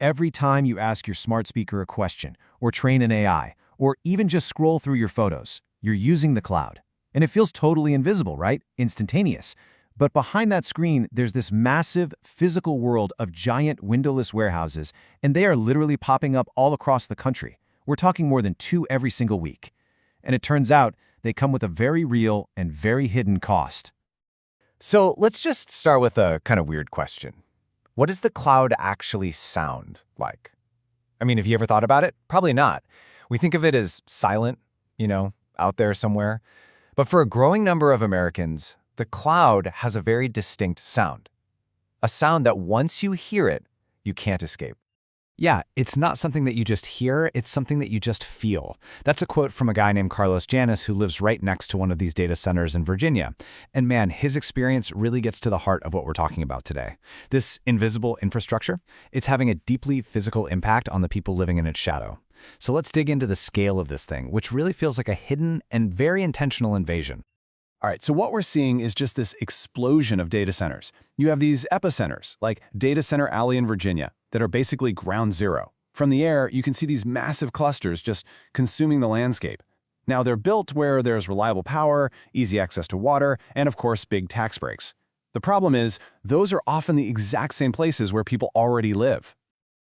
Every time you ask your smart speaker a question, or train an AI, or even just scroll through your photos, you're using the cloud. And it feels totally invisible, right? Instantaneous. But behind that screen, there's this massive physical world of giant windowless warehouses, and they are literally popping up all across the country. We're talking more than 2 every single week. And it turns out they come with a very real and very hidden cost. So let's just start with a kind of weird question. What does the cloud actually sound like? I mean, have you ever thought about it? Probably not. We think of it as silent, out there somewhere. But for a growing number of Americans, the cloud has a very distinct sound. A sound that once you hear it, you can't escape. Yeah, it's not something that you just hear, it's something that you just feel. That's a quote from a guy named Carlos Janis who lives right next to one of these data centers in Virginia. And man, his experience really gets to the heart of what we're talking about today. This invisible infrastructure, it's having a deeply physical impact on the people living in its shadow. So let's dig into the scale of this thing, which really feels like a hidden and very intentional invasion. All right, so what we're seeing is just this explosion of data centers. You have these epicenters, like Data Center Alley in Virginia, that are basically ground zero. From the air, you can see these massive clusters just consuming the landscape. Now, they're built where there's reliable power, easy access to water, and of course, big tax breaks. The problem is, those are often the exact same places where people already live.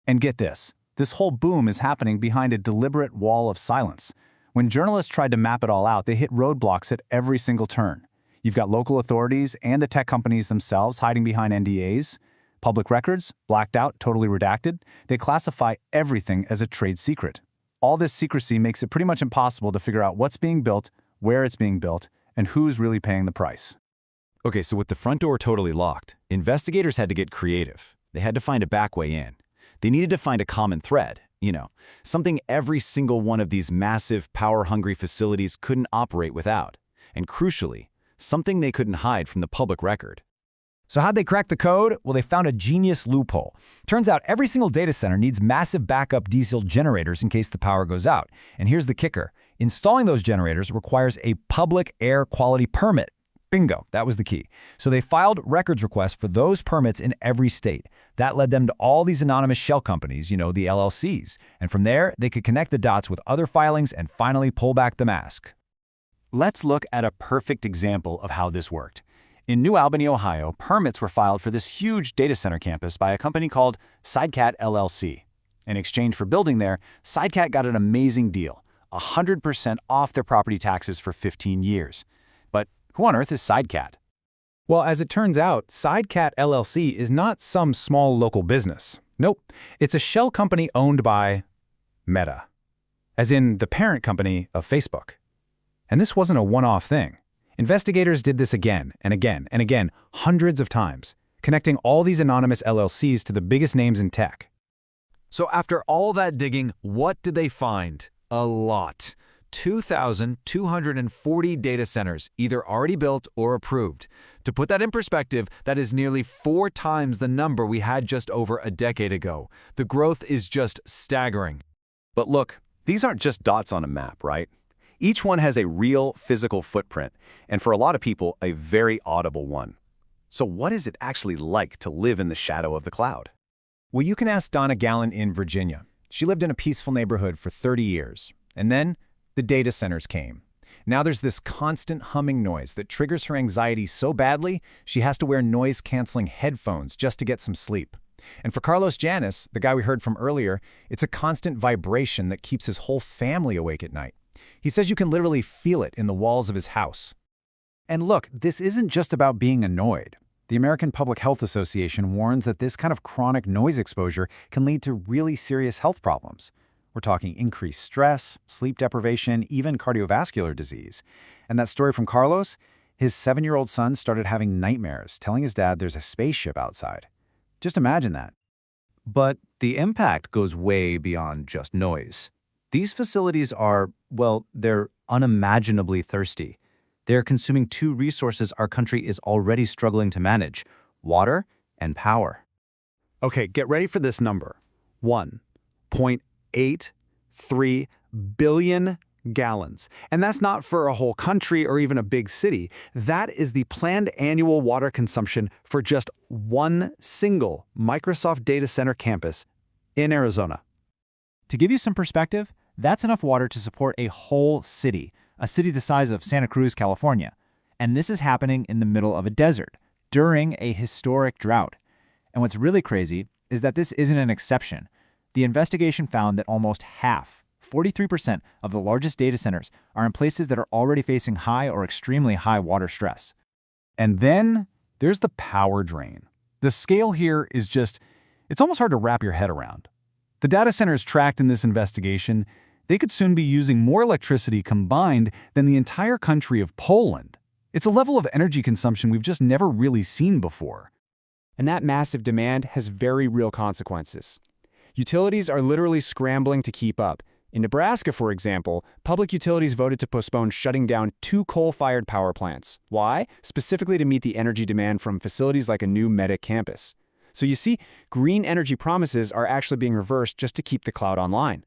And get this whole boom is happening behind a deliberate wall of silence. When journalists tried to map it all out, they hit roadblocks at every single turn. You've got local authorities and the tech companies themselves hiding behind NDAs. Public records, blacked out, totally redacted. They classify everything as a trade secret. All this secrecy makes it pretty much impossible to figure out what's being built, where it's being built, and who's really paying the price. Okay, so with the front door totally locked, investigators had to get creative. They had to find a back way in. They needed to find a common thread, something every single one of these massive, power-hungry facilities couldn't operate without. And crucially, something they couldn't hide from the public record. So how'd they crack the code? Well, they found a genius loophole. Turns out every single data center needs massive backup diesel generators in case the power goes out. And here's the kicker. Installing those generators requires a public air quality permit. Bingo, that was the key. So they filed records requests for those permits in every state. That led them to all these anonymous shell companies, the LLCs. And from there, they could connect the dots with other filings and finally pull back the mask. Let's look at a perfect example of how this worked. In New Albany, Ohio, permits were filed for this huge data center campus by a company called Sidecat LLC. In exchange for building there, Sidecat got an amazing deal, 100% off their property taxes for 15 years. But who on earth is Sidecat? Well, as it turns out, Sidecat LLC is not some small local business. Nope, it's a shell company owned by Meta, as in the parent company of Facebook. And this wasn't a one-off thing. Investigators did this again and again and again, hundreds of times, connecting all these anonymous LLCs to the biggest names in tech. So after all that digging, what did they find? A lot. 2,240 data centers, either already built or approved. To put that in perspective, that is nearly 4 times the number we had just over a decade ago. The growth is just staggering. But look, these aren't just dots on a map, right? Each one has a real physical footprint, and for a lot of people, a very audible one. So what is it actually like to live in the shadow of the cloud? Well, you can ask Donna Gallen in Virginia. She lived in a peaceful neighborhood for 30 years. And then the data centers came. Now there's this constant humming noise that triggers her anxiety so badly, she has to wear noise-canceling headphones just to get some sleep. And for Carlos Janis, the guy we heard from earlier, it's a constant vibration that keeps his whole family awake at night. He says you can literally feel it in the walls of his house. And look, this isn't just about being annoyed. The American Public Health Association warns that this kind of chronic noise exposure can lead to really serious health problems. We're talking increased stress, sleep deprivation, even cardiovascular disease. And that story from Carlos? His 7-year-old son started having nightmares, telling his dad there's a spaceship outside. Just imagine that. But the impact goes way beyond just noise. These facilities are, well, they're unimaginably thirsty. They're consuming 2 resources our country is already struggling to manage: water and power. Okay, get ready for this number. 1.83 billion gallons. And that's not for a whole country or even a big city. That is the planned annual water consumption for just one single Microsoft data center campus in Arizona. To give you some perspective, that's enough water to support a whole city, a city the size of Santa Cruz, California. And this is happening in the middle of a desert, during a historic drought. And what's really crazy is that this isn't an exception. The investigation found that almost half, 43% of the largest data centers are in places that are already facing high or extremely high water stress. And then there's the power drain. The scale here is just, it's almost hard to wrap your head around. The data centers tracked in this investigation, they could soon be using more electricity combined than the entire country of Poland. It's a level of energy consumption we've just never really seen before. And that massive demand has very real consequences. Utilities are literally scrambling to keep up. In Nebraska, for example, public utilities voted to postpone shutting down 2 coal-fired power plants. Why? Specifically to meet the energy demand from facilities like a new Meta campus. So you see, green energy promises are actually being reversed just to keep the cloud online.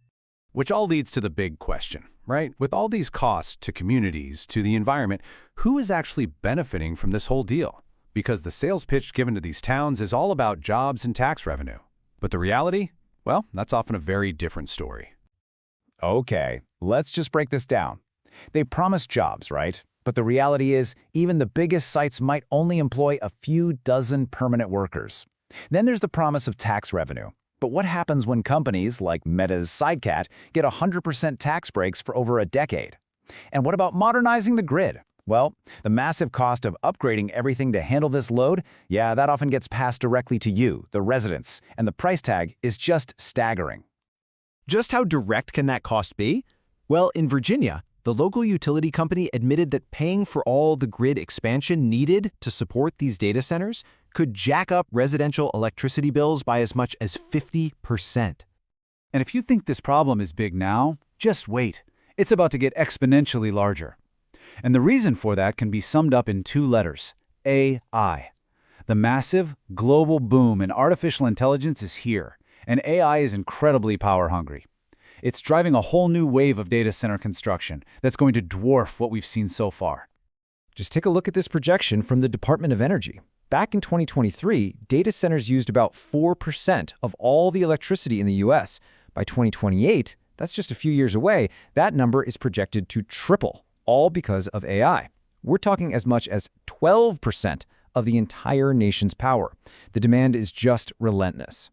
Which all leads to the big question, right? With all these costs to communities, to the environment, who is actually benefiting from this whole deal? Because the sales pitch given to these towns is all about jobs and tax revenue. But the reality? Well, that's often a very different story. Okay, let's just break this down. They promise jobs, right? But the reality is, even the biggest sites might only employ a few dozen permanent workers. Then there's the promise of tax revenue. But what happens when companies like Meta's Sidecat get 100% tax breaks for over a decade? And what about modernizing the grid? Well, the massive cost of upgrading everything to handle this load, yeah, that often gets passed directly to you, the residents, and the price tag is just staggering. Just how direct can that cost be? Well, in Virginia, the local utility company admitted that paying for all the grid expansion needed to support these data centers could jack up residential electricity bills by as much as 50%. And if you think this problem is big now, just wait. It's about to get exponentially larger. And the reason for that can be summed up in 2 letters: AI. The massive, global boom in artificial intelligence is here, and AI is incredibly power-hungry. It's driving a whole new wave of data center construction that's going to dwarf what we've seen so far. Just take a look at this projection from the Department of Energy. Back in 2023, data centers used about 4% of all the electricity in the U.S. By 2028, that's just a few years away, that number is projected to triple, all because of AI. We're talking as much as 12% of the entire nation's power. The demand is just relentless.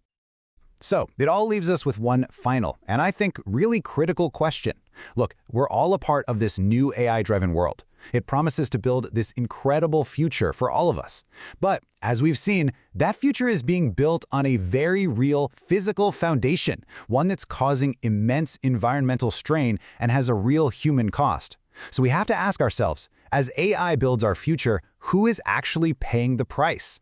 So, it all leaves us with one final, and I think really critical question. Look, we're all a part of this new AI-driven world. It promises to build this incredible future for all of us. But, as we've seen, that future is being built on a very real physical foundation, one that's causing immense environmental strain and has a real human cost. So we have to ask ourselves, as AI builds our future, who is actually paying the price?